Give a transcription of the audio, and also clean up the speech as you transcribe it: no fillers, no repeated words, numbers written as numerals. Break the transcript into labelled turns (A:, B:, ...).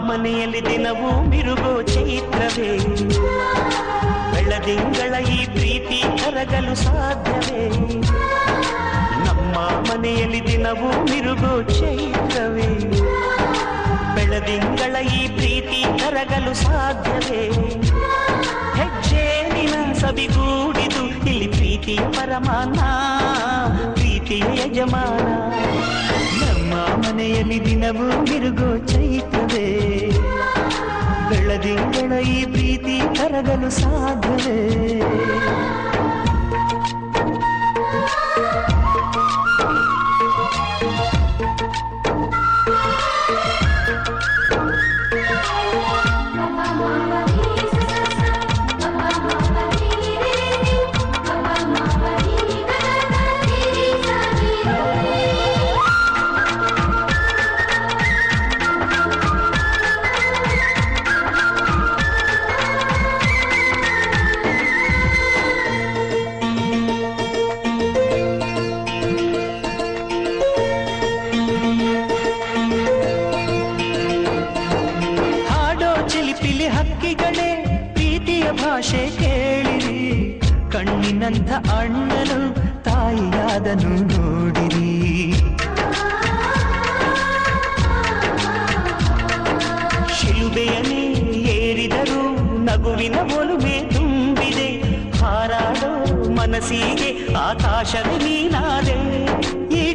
A: ಮನೆಯಲ್ಲಿ ದಿನವೂ ಮಿರುಗೋ ಚೈತ್ರವೇ, ಬೆಳದಿಂಗಳ ಈ ಪ್ರೀತಿ ಕರಗಲು ಸಾಧ್ಯವೇ? ನಮ್ಮ ಮನೆಯಲ್ಲಿ ದಿನವೂ ಮಿರುಗೋ ಚೈತ್ರವೇ, ಬೆಳದಿಂಗಳ ಈ ಪ್ರೀತಿ ಕರಗಲು ಸಾಧ್ಯವೇ? ಹೆಜ್ಜೇನಿನ ಸವಿಗೂಡಿದು ಇಲ್ಲಿ ಪ್ರೀತಿಯ ಪರಮಾನ, ಪ್ರೀತಿಯ ಯಜಮಾನ. ನಮ್ಮ ಮನೆಯಲ್ಲಿ ದಿನವೂ ಮಿರುಗೋ ಚೈತ್ರವೇ, ಬೆಳದಿಂಗಳ ಈ ಪ್ರೀತಿ ಕರಗಲು ಸಾಧ್ಯವೇ? ಹಕ್ಕಿಗಳೇ ಪ್ರೀತಿಯ ಭಾಷೆ ಕೇಳಿರಿ, ಕಣ್ಣಿನಂಥ ಅಣ್ಣನು ತಾಯಿಯಾದನು ನೋಡಿರಿ. ಶಿಲುಬೆಯನ್ನೇ ಏರಿದರೂ ನಗುವಿನ ಒಲುಮೆ ತುಂಬಿದೆ, ಹಾರಾಡೋ ಮನಸ್ಸಿಗೆ ಆಕಾಶವೇ ನೀನಾದೆ. ಈ